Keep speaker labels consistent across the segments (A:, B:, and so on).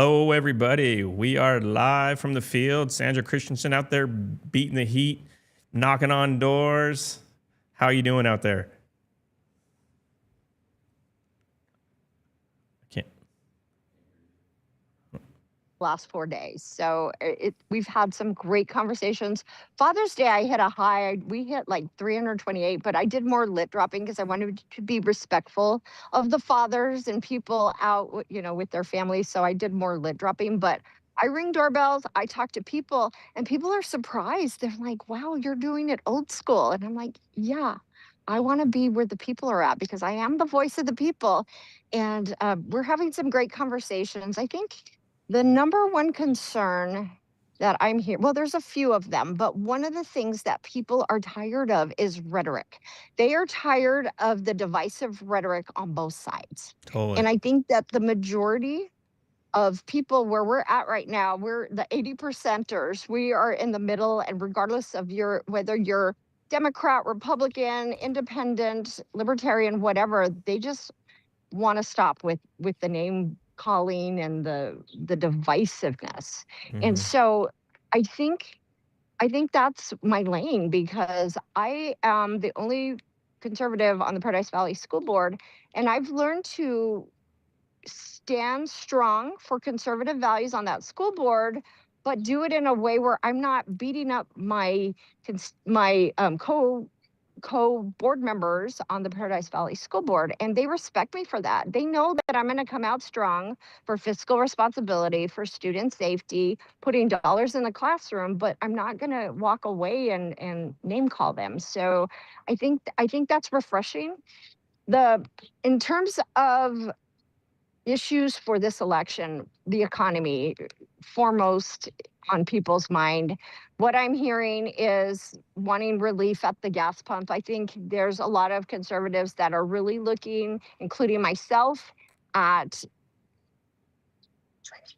A: Hello, everybody. We are live from the field. Sandra Christensen out there beating the heat, knocking on doors. How are you doing out there? I can't.
B: Last 4 days. So we've had some great conversations. Father's Day, I hit a high. We hit like 328, but I did more lit dropping because I wanted to be respectful of the fathers and people out, with their families. So I did more lit dropping, but I ring doorbells, I talk to people, and people are surprised. They're like, wow, you're doing it old school. And I'm like, yeah, I want to be where the people are at because I am the voice of the people. And we're having some great conversations. I think the number one concern that I'm here, well, there's a few of them, but one of the things that people are tired of is rhetoric. They are tired of the divisive rhetoric on both sides.
A: Totally.
B: And I think that the majority of people where we're at right now, we're the 80%ers. We are in the middle, and regardless of whether you're Democrat, Republican, independent, libertarian, whatever, they just want to stop with the name calling and the divisiveness. And so I think that's my lane because I am the only conservative on the Paradise Valley School Board, and I've learned to stand strong for conservative values on that school board, but do it in a way where I'm not beating up my co-board members on the Paradise Valley School Board, and they respect me for that. They know that I'm going to come out strong for fiscal responsibility, for student safety, putting dollars in the classroom, but I'm not going to walk away and name call them. So I think that's refreshing. In terms of issues for this election, the economy foremost on people's mind. What I'm hearing is wanting relief at the gas pump. I think there's a lot of conservatives that are really looking, including myself, at trying to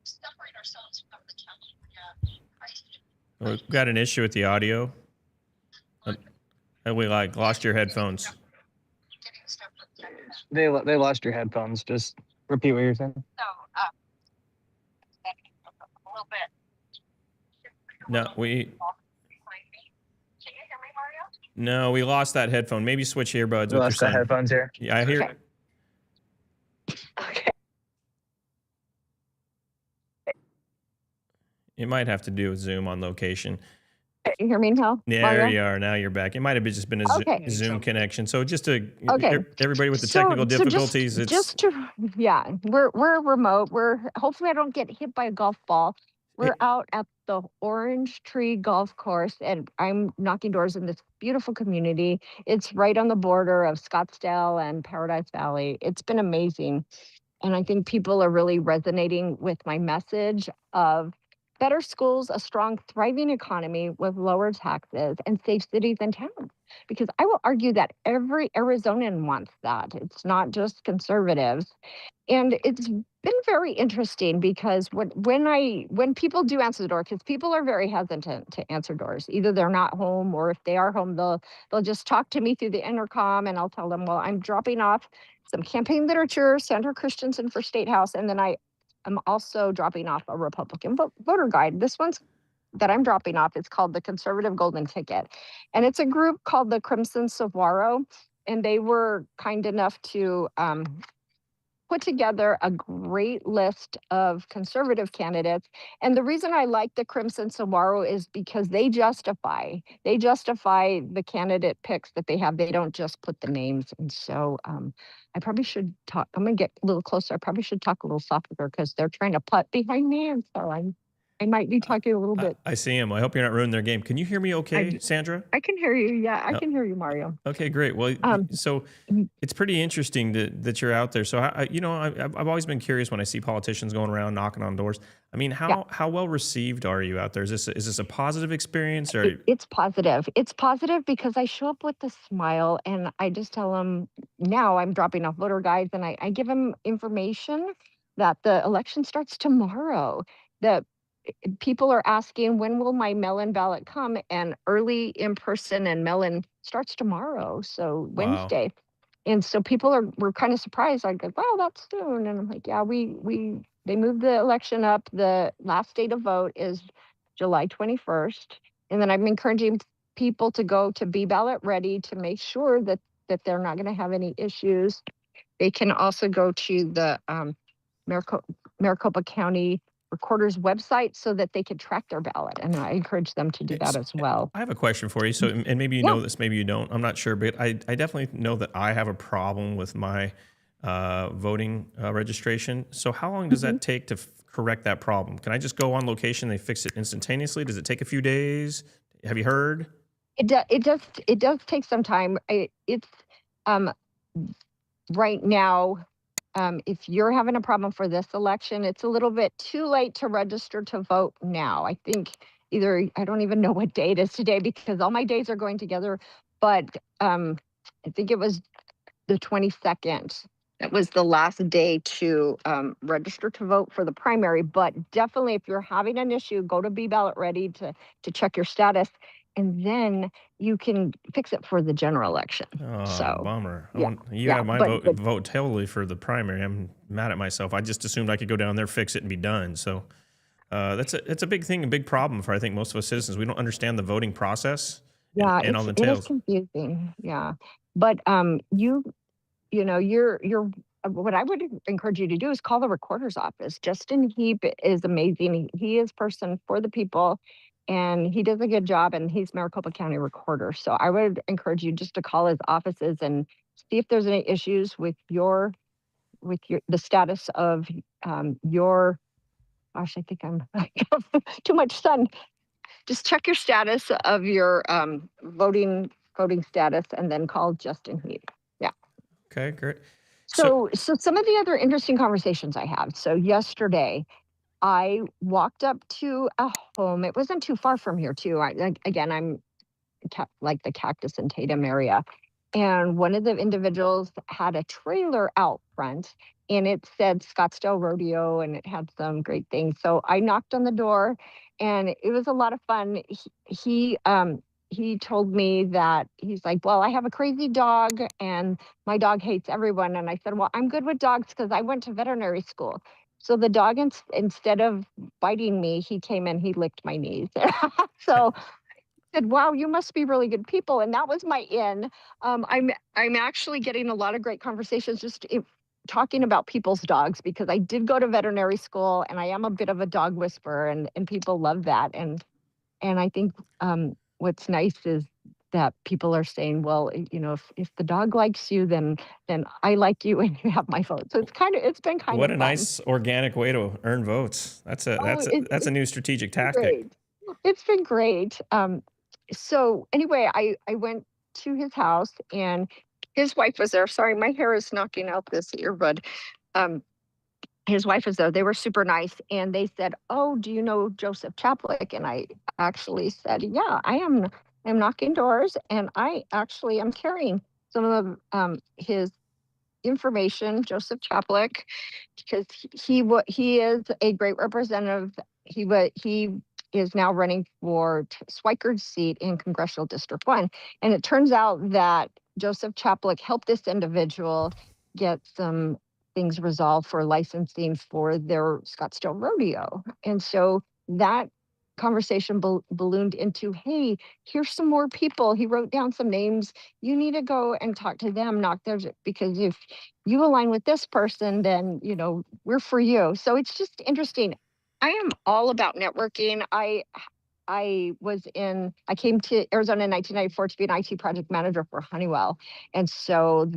B: separate ourselves from the California price.
A: We've got an issue with the audio. We lost your headphones.
C: They lost your headphones. Just repeat what you're saying.
B: So, a little bit.
A: No,
B: Can you hear me, Mario?
A: No, we lost that headphone. Maybe switch earbuds.
C: We lost the headphones here.
A: Yeah, I hear.
B: Okay. Okay.
A: It might have to do with Zoom on location.
B: Can you hear me now?
A: Yeah,
B: Mario?
A: there you are. Now you're back. It might have just been a
B: Okay.
A: Zoom connection. So just to
B: Okay.
A: everybody with the technical difficulties,
B: we're remote. Hopefully I don't get hit by a golf ball. We're out at the Orange Tree Golf Course, and I'm knocking doors in this beautiful community. It's right on the border of Scottsdale and Paradise Valley. It's been amazing. And I think people are really resonating with my message of better schools, a strong, thriving economy with lower taxes, and safe cities and towns. Because I will argue that every Arizonan wants that. It's not just conservatives. And it's been very interesting because when people do answer the door, because people are very hesitant to answer doors. Either they're not home, or if they are home, they'll just talk to me through the intercom, and I'll tell them, well, I'm dropping off some campaign literature, Sandra Christensen for State House, and then I'm also dropping off a Republican voter guide. This one's that I'm dropping off, it's called the Conservative Golden Ticket. And it's a group called the Crimson Saguaro. And they were kind enough to put together a great list of conservative candidates. And the reason I like the Crimson Saguaro is because they justify the candidate picks that they have. They don't just put the names. And so I probably should talk. I'm gonna get a little closer. I probably should talk a little softer because they're trying to putt behind me. And so I might be talking a little bit.
A: I see him. I hope you're not ruining their game. Can you hear me okay, Sandra?
B: I can hear you. Yeah, I can hear you, Mario.
A: Okay, great. Well, so it's pretty interesting that you're out there. So, I've always been curious when I see politicians going around knocking on doors. I mean, how well received are you out there? Is this a positive experience? Or
B: It's positive. It's positive because I show up with a smile, and I just tell them now I'm dropping off voter guides, and I give them information that the election starts tomorrow. That people are asking, when will my mail-in ballot come? And early in-person and mail-in starts tomorrow. So Wednesday. And so people were kind of surprised. I go, wow, that's soon. And I'm like, yeah, they moved the election up. The last day to vote is July 21st. And then I'm encouraging people to go to Be Ballot Ready to make sure that they're not going to have any issues. They can also go to the Maricopa County Recorder's website so that they can track their ballot. And I encourage them to do that as well.
A: I have a question for you. So, and maybe you
B: Yeah.
A: know this, maybe you don't. I'm not sure, but I definitely know that I have a problem with my voting registration. So, how long does that take to correct that problem? Can I just go on location? They fix it instantaneously. Does it take a few days? Have you heard?
B: It does take some time. It's right now, if you're having a problem for this election, it's a little bit too late to register to vote now. I think I don't even know what day it is today because all my days are going together, but I think it was the 22nd. That was the last day to register to vote for the primary. But definitely, if you're having an issue, go to Be Ballot Ready to check your status, and then you can fix it for the general election.
A: Oh,
B: So,
A: bummer.
B: yeah,
A: You have my
B: but
A: vote totally for the primary. I'm mad at myself. I just assumed I could go down there, fix it, and be done. So it's a big thing, a big problem for I think most of us citizens. We don't understand the voting process
B: yeah,
A: and all the
B: it is
A: entails.
B: confusing. Yeah, but you're what I would encourage you to do is call the recorder's office. Justin Heap is amazing. He is person for the people and he does a good job and he's Maricopa County recorder. So I would encourage you just to call his offices and see if there's any issues with the status of your gosh, I think I'm too much sun. Just check your status of your voting status and then call Justin Heap. Yeah.
A: Okay, great.
B: So some of the other interesting conversations I have. So yesterday, I walked up to a home. It wasn't too far from here, too. Again, I'm like the Cactus and Tatum area. And one of the individuals had a trailer out front and it said Scottsdale Rodeo and it had some great things. So I knocked on the door and it was a lot of fun. He told me that he's like, well, I have a crazy dog and my dog hates everyone. And I said, well, I'm good with dogs because I went to veterinary school. So the dog, instead of biting me, he came and he licked my knees. So said, wow, you must be really good people. And that was my in. I'm actually getting a lot of great conversations talking about people's dogs because I did go to veterinary school and I am a bit of a dog whisperer and people love that. And I think what's nice is that people are saying, well, if the dog likes you, then I like you and you have my vote. So it's been kind
A: what
B: of
A: a
B: fun.
A: nice organic way to earn votes. That's a new strategic tactic.
B: Great. It's been great. So anyway, I went to his house and his wife was there. Sorry, my hair is knocking out this earbud. His wife was there. They were super nice. And they said, oh, do you know Joseph Chaplik? And I actually said, yeah, I'm knocking doors and I actually am carrying some of his information, Joseph Chaplik, because he is a great representative. He is now running for Schweikert's seat in Congressional District 1. And it turns out that Joseph Chaplik helped this individual get some things resolved for licensing for their Scottsdale Rodeo. And so that conversation ballooned into, hey, here's some more people. He wrote down some names. You need to go and talk to them, knock theirs, because if you align with this person, then, we're for you. So it's just interesting. I am all about networking. I came to Arizona in 1994 to be an IT project manager for Honeywell. And so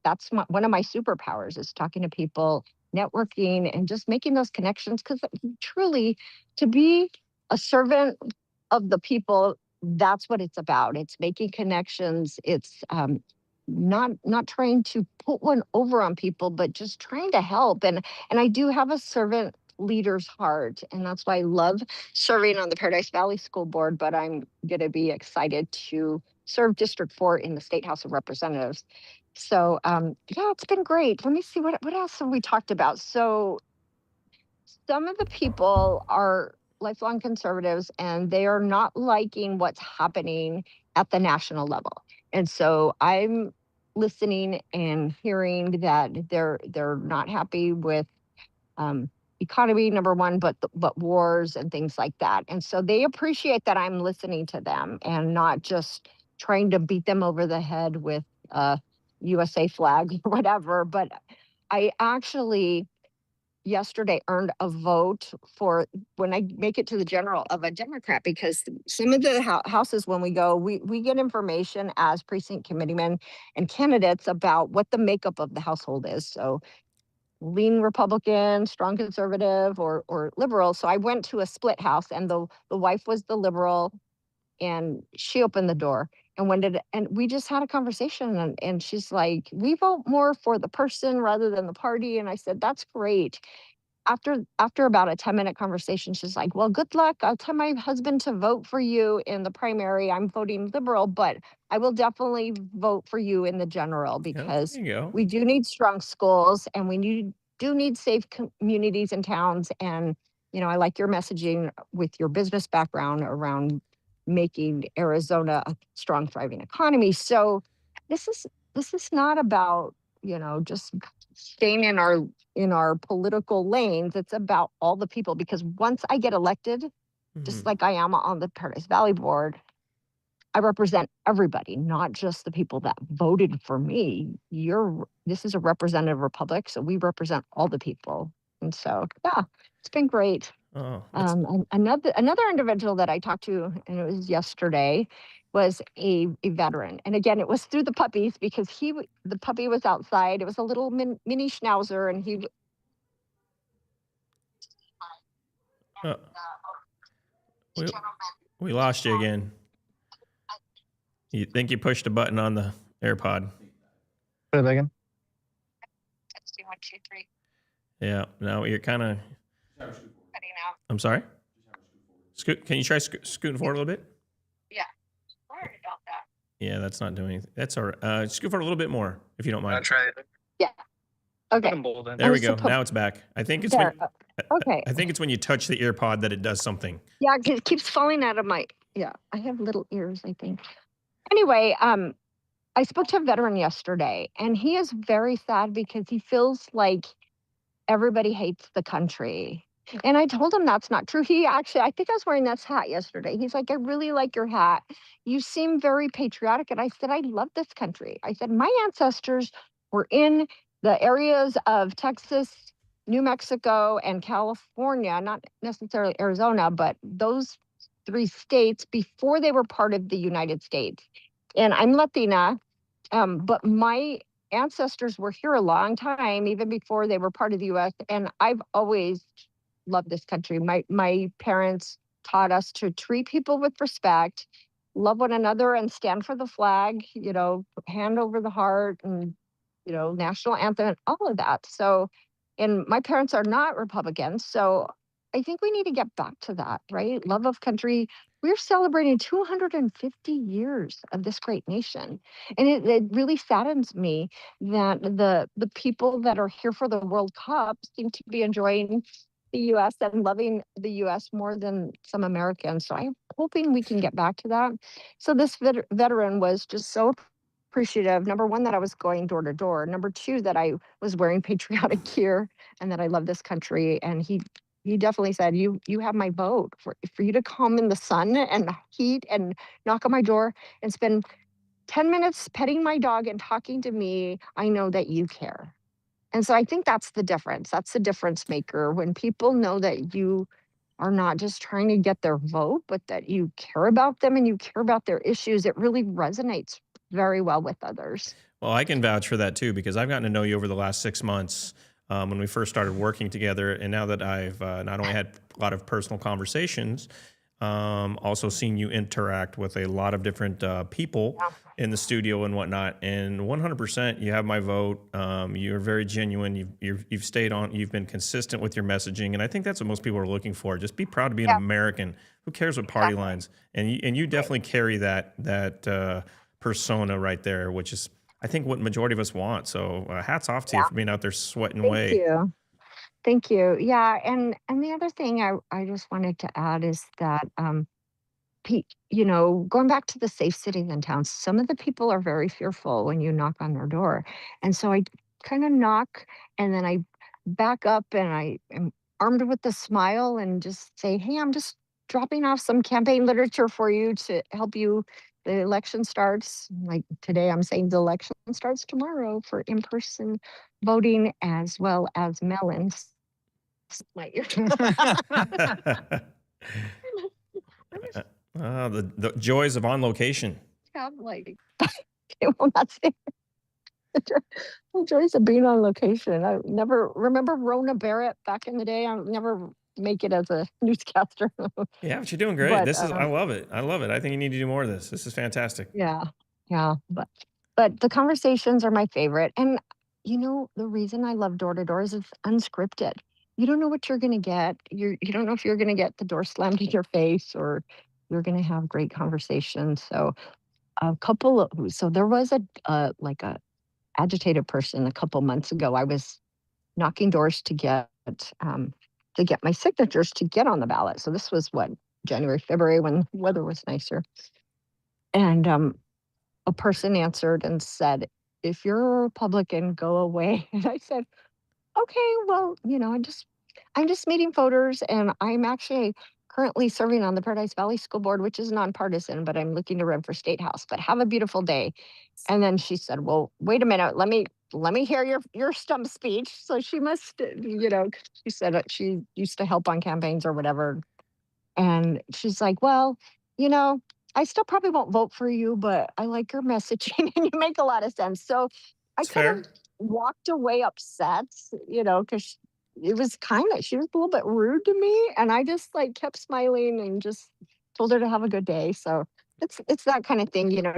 B: that's one of my superpowers is talking to people, networking, and just making those connections. Because truly, to be a servant of the people, that's what it's about. It's making connections. It's not trying to put one over on people, but just trying to help. And I do have a servant leader's heart, and that's why I love serving on the Paradise Valley School Board. But I'm going to be excited to serve District 4 in the State House of Representatives. So yeah, it's been great. Let me see what else have we talked about. So some of the people are lifelong conservatives and they are not liking what's happening at the national level. And so I'm listening and hearing that they're not happy with economy, number one, but wars and things like that. And so they appreciate that I'm listening to them and not just trying to beat them over the head with a USA flag or whatever. But I actually yesterday earned a vote for when I make it to the general of a Democrat, because some of the houses, when we go, we get information as precinct committeemen and candidates about what the makeup of the household is. So lean Republican, strong conservative, or liberal. So I went to a split house, and the wife was the liberal, and she opened the door. And we just had a conversation, and she's like, we vote more for the person rather than the party. And I said, that's great. After about a 10-minute conversation, she's like, well, good luck. I'll tell my husband to vote for you in the primary. I'm voting liberal, but I will definitely vote for you in the general, because
A: there you go.
B: we do need strong schools, and we do need safe communities and towns. And, I like your messaging with your business background around making Arizona a strong, thriving economy. So this is not about, just staying in our political lanes. It's about all the people, because once I get elected, just like I am on the Paradise Valley board, I represent everybody, not just the people that voted for me. This is a representative republic, so we represent all the people. And so, yeah, it's been great.
A: Oh,
B: Another individual that I talked to, and it was yesterday, was a veteran. And again, it was through the puppies, because the puppy was outside. It was a little mini schnauzer, and he.
A: We lost you again. You think you pushed a button on the AirPod?
C: Put it back in.
B: Testing 1, 2, 3.
A: Yeah. No, you're kind of. I'm sorry. Can you try scooting forward a little bit?
B: Yeah. Sorry about that.
A: Yeah, that's not doing anything. That's all right. Scoot forward a little bit more, if you don't mind.
C: I'll try it.
B: Yeah. Okay.
A: There we go. Now it's back. I think it's when.
B: Okay.
A: I think it's when you touch the ear pod that it does something.
B: Yeah, it keeps falling out of my. Yeah, I have little ears, I think. Anyway, I spoke to a veteran yesterday, and he is very sad because he feels like everybody hates the country. And I told him that's not true. I think I was wearing this hat yesterday. He's like, I really like your hat. You seem very patriotic. And I said, I love this country. I said, my ancestors were in the areas of Texas, New Mexico, and California, not necessarily Arizona, but those 3 states before they were part of the United States. And I'm Latina, but my ancestors were here a long time, even before they were part of the US. And I've always loved this country. My parents taught us to treat people with respect, love one another, and stand for the flag, hand over the heart, and, national anthem, all of that. So, and my parents are not Republicans. So I think we need to get back to that, right? Love of country. We're celebrating 250 years of this great nation. And it really saddens me that the people that are here for the World Cup seem to be enjoying the US and loving the US more than some Americans. So I'm hoping we can get back to that. So this veteran was just so appreciative. Number one, that I was going door to door. Number two, that I was wearing patriotic gear, and that I love this country. And he definitely said, you have my vote for you to come in the sun and heat and knock on my door and spend 10 minutes petting my dog and talking to me. I know that you care. And so I think that's the difference. That's the difference maker, when people know that you are not just trying to get their vote, but that you care about them and you care about their issues. It really resonates very well with others.
A: Well, I can vouch for that too, because I've gotten to know you over the last 6 months when we first started working together. And now that I've not only had a lot of personal conversations, also seen you interact with a lot of different people in the studio and whatnot. And 100%, you have my vote. You're very genuine. You've stayed on. You've been consistent with your messaging, and I think that's what most people are looking for. Just be proud to be an American. Who cares what party lines? And you definitely carry that persona right there, which is, I think, what majority of us want. So hats off to you for being out there sweating away.
B: Thank you. Yeah, and the other thing I just wanted to add is that you know, going back to the safe cities and towns, some of the people are very fearful when you knock on their door. And so I kind of knock and then I back up and I am armed with a smile and just say, hey, I'm just dropping off some campaign literature for you to help you. The election starts like today. I'm saying the election starts tomorrow for in person voting as well as melons. My ear.
A: The joys of on location.
B: Have like, it will not say the joys of being on location. I never remember Rona Barrett back in the day. I'll never make it as a newscaster.
A: Yeah, but you're doing great.
B: But
A: This is I love it. I love it. I think you need to do more of this. This is fantastic.
B: yeah, yeah. But the conversations are my favorite. And you know, the reason I love door to door is it's unscripted. You don't know what you're gonna get. You don't know if you're gonna get the door slammed in your face or you're gonna have great conversations. So so there was like a agitated person a couple months ago. I was knocking doors to get my signatures to get on the ballot. So this was what, January, February, when the weather was nicer. And a person answered and said, if you're a Republican, go away. And I said, okay, well, you know, I'm just meeting voters and I'm actually currently serving on the Paradise Valley School Board, which is nonpartisan, but I'm looking to run for state house. But have a beautiful day. And then she said, well, wait a minute, let me hear your stump speech. So she must, you know, she said she used to help on campaigns or whatever. And she's like, well, you know, I still probably won't vote for you, but I like your messaging and you make a lot of sense. So I
A: It's
B: kind
A: fair.
B: of walked away upset, you know, because it was she was a little bit rude to me. And I just like kept smiling and just told her to have a good day. So it's that kind of thing, you know,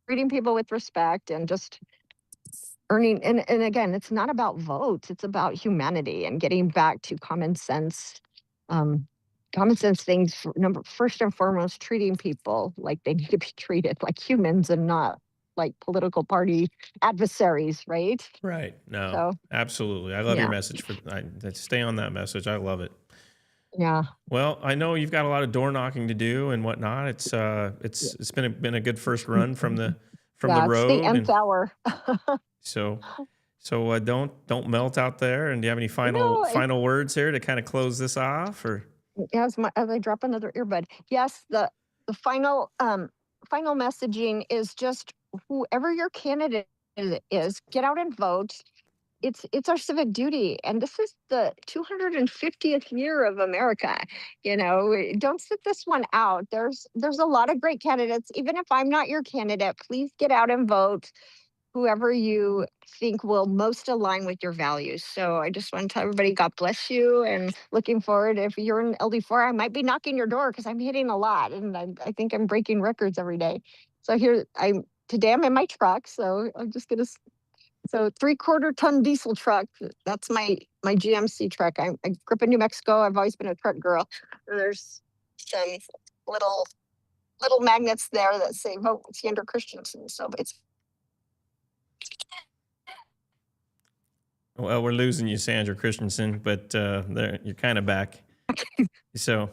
B: treating people with respect and just earning. And again, it's not about votes, it's about humanity and getting back to um, common sense things. First and foremost, treating people like they need to be treated like humans and not like political party adversaries, right?
A: Right. No,
B: So
A: absolutely. I love your
B: yeah,
A: message stay on that message. I love it.
B: yeah,
A: Well, I know you've got a lot of door knocking to do and whatnot. It's been a good first run from the
B: yeah. It's the
A: road,
B: nth
A: and
B: hour.
A: so don't melt out there. And do you have any
B: No,
A: final words here to kind of close this off, or
B: as I drop another earbud. Yes, the final messaging is just whoever your candidate is, get out and vote. It's our civic duty, and this is the 250th year of America. You know, don't sit this one out. There's a lot of great candidates. Even if I'm not your candidate, please get out and vote whoever you think will most align with your values. So I just want to tell everybody, God bless you, and looking forward. If you're in LD4, I might be knocking your door because I'm hitting a lot, and I think I'm breaking records every day. So today I'm in my truck, so I'm just gonna. So 3/4 ton diesel truck. That's my GMC truck. I grew up in New Mexico. I've always been a truck girl. There's some little magnets there that say vote Sandra Christensen. So it's
A: well, we're losing you, Sandra Christensen, but there you're kind of back. So,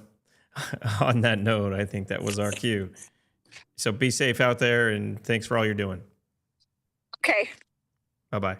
A: on that note, I think that was our cue. So be safe out there, and thanks for all you're doing.
B: okay.
A: Bye bye.